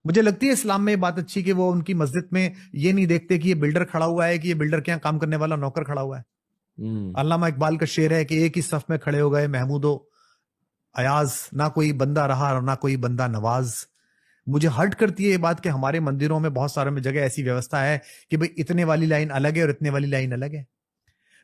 مجھے لگتی ہے اسلام میں یہ بات اچھی کہ وہ ان کی مسجد میں یہ نہیں دیکھتے کہ یہ بلڈر کھڑا ہوا ہے کہ یہ بلڈر کے یہاں کام کرنے والا نوکر کھڑا ہوا ہے۔ علامہ اقبال کا شعر ہے کہ ایک ہی صف میں کھڑے ہو گئے محمود و ایاز، نہ کوئی بندہ رہا اور نہ کوئی بندہ نواز۔ مجھے ہرٹ کرتی ہے یہ بات کہ ہمارے مندروں میں بہت سارے جگہ ایسی ویوستھا ہے کہ بھئی اتنے والی لائن الگ ہے اور اتنے والی لائن الگ ہے۔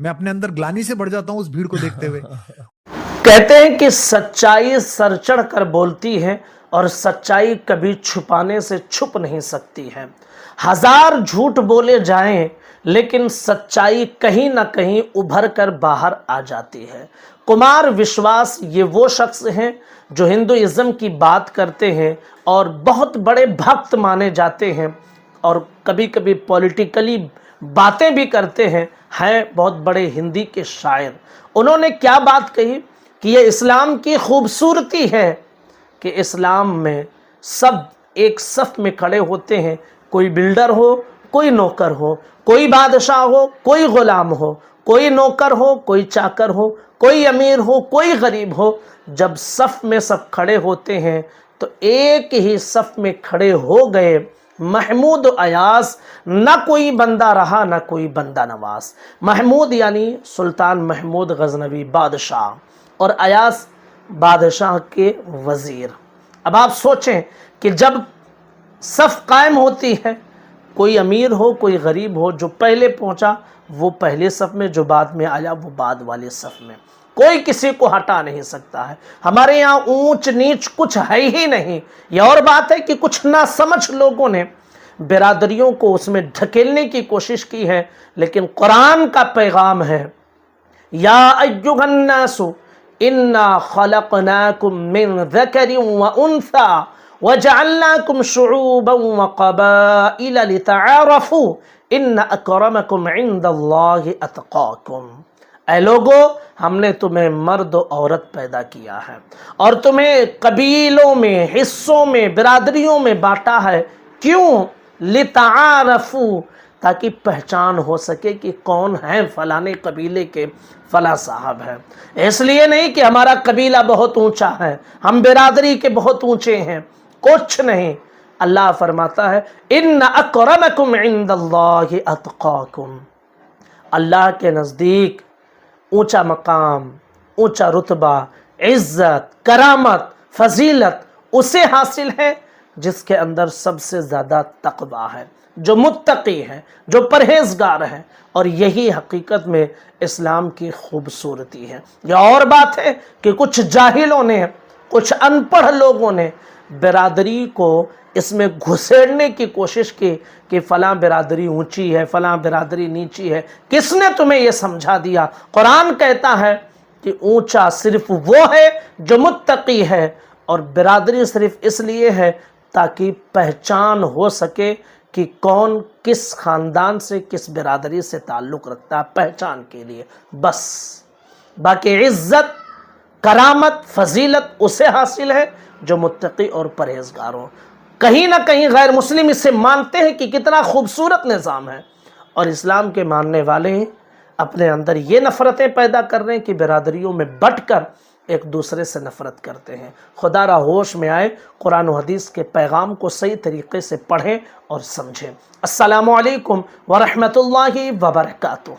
میں اپنے اندر گلانی سے بڑھ جاتا ہوں اس بھیڑ کو دیکھتے ہوئے۔ کہتے ہیں کہ سچائی سر چڑھ کر بولتی ہے اور سچائی کبھی چھپانے سے چھپ نہیں سکتی ہے۔ ہزار جھوٹ بولے جائیں لیکن سچائی کہیں نہ کہیں ابھر کر باہر آ جاتی ہے۔ کمار وشواس یہ وہ شخص ہیں جو ہندوازم کی بات کرتے ہیں اور بہت بڑے بھکت مانے جاتے ہیں اور کبھی کبھی پولیٹیکلی باتیں بھی کرتے ہیں بہت بڑے ہندی کے شاعر۔ انہوں نے کیا بات کہی کہ یہ اسلام کی خوبصورتی ہے کہ اسلام میں سب ایک صف میں کھڑے ہوتے ہیں، کوئی بلڈر ہو کوئی نوکر ہو، کوئی بادشاہ ہو کوئی غلام ہو، کوئی نوکر ہو کوئی چاکر ہو، کوئی امیر ہو کوئی غریب ہو، جب صف میں سب کھڑے ہوتے ہیں تو ایک ہی صف میں کھڑے ہو گئے محمود و ایاز، نہ کوئی بندہ رہا نہ کوئی بندہ نواز۔ محمود یعنی سلطان محمود غزنوی بادشاہ اور ایاز بادشاہ کے وزیر۔ اب آپ سوچیں کہ جب صف قائم ہوتی ہے، کوئی امیر ہو کوئی غریب ہو، جو پہلے پہنچا وہ پہلے صف میں، جو بعد میں آیا وہ بعد والے صف میں، کوئی کسی کو ہٹا نہیں سکتا ہے۔ ہمارے یہاں اونچ نیچ کچھ ہے ہی نہیں۔ یہ اور بات ہے کہ کچھ نہ سمجھ لوگوں نے برادریوں کو اس میں دھکیلنے کی کوشش کی ہے، لیکن قرآن کا پیغام ہے یا ایھا الناس انا خلقناکم من ذکر وانثی وجعلناکم شعوبا وقبائل لتعارفوا ان اکرمکم عند اللہ اتقاکم۔ اے لوگو، ہم نے تمہیں مرد و عورت پیدا کیا ہے اور تمہیں قبیلوں میں، حصوں میں، برادریوں میں بانٹا ہے۔ کیوں؟ لتعارفوا، تاکہ پہچان ہو سکے کہ کون ہیں فلانے قبیلے کے فلاں صاحب ہیں۔ اس لیے نہیں کہ ہمارا قبیلہ بہت اونچا ہے، ہم برادری کے بہت اونچے ہیں، کچھ نہیں۔ اللہ فرماتا ہے ان اکرمکم عند اللہ اتقاکم، اللہ کے نزدیک اونچا مقام، اونچا رتبہ، عزت، کرامت، فضیلت اسے حاصل ہے جس کے اندر سب سے زیادہ تقویٰ ہے، جو متقی ہے، جو پرہیزگار ہے، اور یہی حقیقت میں اسلام کی خوبصورتی ہے۔ یہ اور بات ہے کہ کچھ جاہلوں نے، کچھ ان پڑھ لوگوں نے برادری کو اس میں گھسیڑنے کی کوشش کی کہ فلاں برادری اونچی ہے فلاں برادری نیچی ہے۔ کس نے تمہیں یہ سمجھا دیا؟ قرآن کہتا ہے کہ اونچا صرف وہ ہے جو متقی ہے، اور برادری صرف اس لیے ہے تاکہ پہچان ہو سکے کہ کون کس خاندان سے، کس برادری سے تعلق رکھتا ہے، پہچان کے لیے بس۔ باقی عزت، کرامت، فضیلت اسے حاصل ہے جو متقی اور پرہیزگار ہو۔ کہیں نہ کہیں غیر مسلم اسے مانتے ہیں کہ کتنا خوبصورت نظام ہے، اور اسلام کے ماننے والے اپنے اندر یہ نفرتیں پیدا کر رہے ہیں کہ برادریوں میں بٹ کر ایک دوسرے سے نفرت کرتے ہیں۔ خدا را ہوش میں آئے، قرآن و حدیث کے پیغام کو صحیح طریقے سے پڑھیں اور سمجھیں۔ السلام علیکم ورحمۃ اللہ وبرکاتہ۔